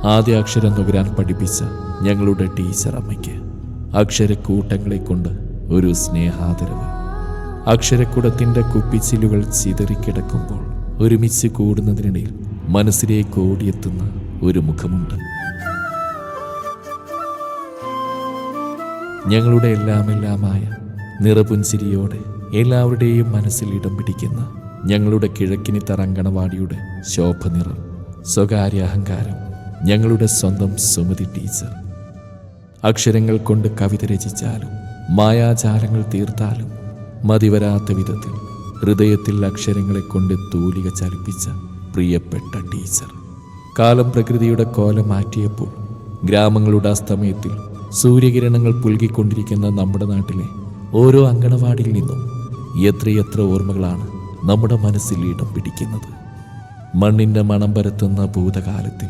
ആദ്യ അക്ഷരം നുകരാൻ പഠിപ്പിച്ച ഞങ്ങളുടെ ടീച്ചർ അമ്മയ്ക്ക് അക്ഷരക്കൂട്ടങ്ങളെ കൊണ്ട് ഒരു സ്നേഹാദരവ്. അക്ഷരക്കുടത്തിൻ്റെ കുപ്പിച്ചില്ലുകൾ ചിതറിക്കിടക്കുമ്പോൾ ഒരുമിച്ച് കൂടുന്നതിനിടയിൽ മനസ്സിലേക്ക് ഓടിയെത്തുന്ന ഒരു മുഖമുണ്ട്. ഞങ്ങളുടെ എല്ലാമെല്ലാമായ നിറപുഞ്ചിരിയോടെ എല്ലാവരുടെയും മനസ്സിൽ ഇടം പിടിക്കുന്ന ഞങ്ങളുടെ കിഴക്കിനി തറങ്കണവാടിയുടെ ശോഭനിറം, സ്വകാര്യ അഹങ്കാരം, ഞങ്ങളുടെ സ്വന്തം സുമതി ടീച്ചർ. അക്ഷരങ്ങൾ കൊണ്ട് കവിത രചിച്ചാലും മായാജാലങ്ങൾ തീർത്താലും മതിവരാത്ത വിധത്തിൽ ഹൃദയത്തിൽ അക്ഷരങ്ങളെ കൊണ്ട് തൂലിക ചലിപ്പിച്ച പ്രിയപ്പെട്ട ടീച്ചർ. കാലം പ്രകൃതിയുടെ കോലം മാറ്റിയപ്പോൾ ഗ്രാമങ്ങളുടെ അസ്തമയത്തിൽ സൂര്യകിരണങ്ങൾ പുൽകിക്കൊണ്ടിരിക്കുന്ന നമ്മുടെ നാട്ടിലെ ഓരോ അങ്കണവാടിയിൽ നിന്നും എത്രയെത്ര ഓർമ്മകളാണ് നമ്മുടെ മനസ്സിൽ ഇടം പിടിക്കുന്നത്. മണ്ണിൻ്റെ മണം പരത്തുന്ന ഭൂതകാലത്തിൽ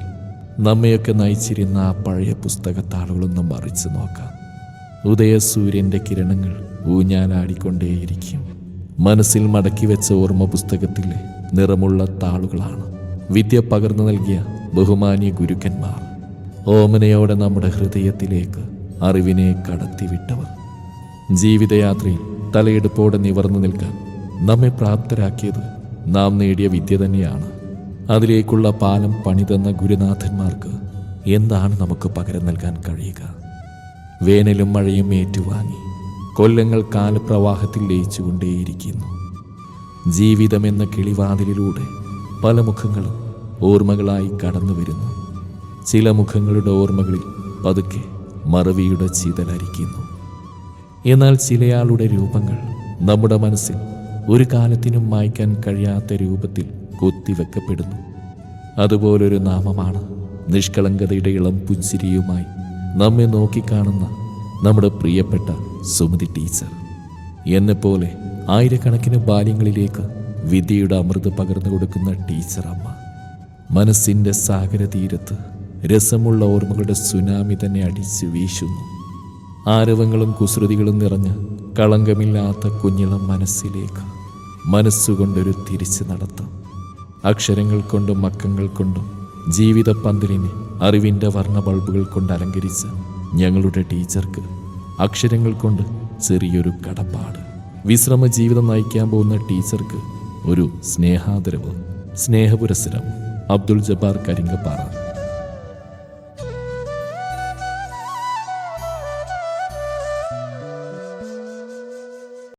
നമ്മയൊക്കെ നയിച്ചിരുന്ന ആ പഴയ പുസ്തകത്താളുകളൊന്നും മറിച്ച് നോക്കാം. ഉദയസൂര്യൻ്റെ കിരണങ്ങൾ ഊഞ്ഞാലാടിക്കൊണ്ടേയിരിക്കും. മനസ്സിൽ മടക്കി വെച്ച ഓർമ്മ പുസ്തകത്തിലെ നിറമുള്ള താളുകളാണ് വിദ്യ പകർന്നു നൽകിയ ബഹുമാന്യ ഗുരുക്കന്മാർ. ഓമനയോടെ നമ്മുടെ ഹൃദയത്തിലേക്ക് അറിവിനെ കടത്തിവിട്ടവർ. ജീവിതയാത്രയിൽ തലയെടുപ്പോടെ നിവർന്നു നിൽക്കാൻ നമ്മെ പ്രാപ്തരാക്കിയത് നാം നേടിയ വിദ്യ തന്നെയാണ്. അതിലേക്കുള്ള പാലം പണിതെന്ന ഗുരുനാഥന്മാർക്ക് എന്താണ് നമുക്ക് പകരം നൽകാൻ കഴിയുക? വേനലും മഴയും ഏറ്റുവാങ്ങി കൊല്ലങ്ങൾ കാലപ്രവാഹത്തിൽ ലയിച്ചുകൊണ്ടേയിരിക്കുന്നു. ജീവിതമെന്ന കിളിവാതിലിലൂടെ പല മുഖങ്ങളും ഓർമ്മകളായി കടന്നു വരുന്നു. ചില മുഖങ്ങളുടെ ഓർമ്മകളിൽ പതുക്കെ മറവിയുടെ ചിതലരിക്കുന്നു. എന്നാൽ ചിലയാളുടെ രൂപങ്ങൾ നമ്മുടെ മനസ്സിൽ ഒരു കാലത്തിനും മായ്ക്കാൻ കഴിയാത്ത രൂപത്തിൽ കൊത്തിവെക്കപ്പെടുന്നു. അതുപോലൊരു നാമമാണ് നിഷ്കളങ്കതയുടെ ഇളം പുഞ്ചിരിയുമായി നമ്മെ നോക്കിക്കാണുന്ന നമ്മുടെ പ്രിയപ്പെട്ട സുമതി ടീച്ചർ. എന്നെപ്പോലെ ആയിരക്കണക്കിന് ബാല്യങ്ങളിലേക്ക് വിദ്യയുടെ അമൃത് പകർന്നു കൊടുക്കുന്ന ടീച്ചർ അമ്മ മനസ്സിൻ്റെ സാഗരതീരത്ത് രസമുള്ള ഓർമ്മകളുടെ സുനാമി തന്നെ അടിച്ചു വീശുന്നു. ആരവങ്ങളും കുസൃതികളും നിറഞ്ഞ കളങ്കമില്ലാത്ത കുഞ്ഞിളം മനസ്സിലേക്ക് മനസ്സുകൊണ്ടൊരു തിരിച്ചു നടത്തം. അക്ഷരങ്ങൾ കൊണ്ടും മക്കങ്ങൾ കൊണ്ടും ജീവിത പന്തലിനെ അറിവിൻ്റെ വർണ്ണ ബൾബുകൾ കൊണ്ട് അലങ്കരിച്ച ഞങ്ങളുടെ ടീച്ചർക്ക് അക്ഷരങ്ങൾ കൊണ്ട് ചെറിയൊരു കടപ്പാട്. വിശ്രമ ജീവിതം നയിക്കാൻ പോകുന്ന ടീച്ചർക്ക് ഒരു സ്നേഹാദരവ്. സ്നേഹപുരസ്സരം. അബ്ദുൾ ജബ്ബാർ കരിങ്കപ്പാറ.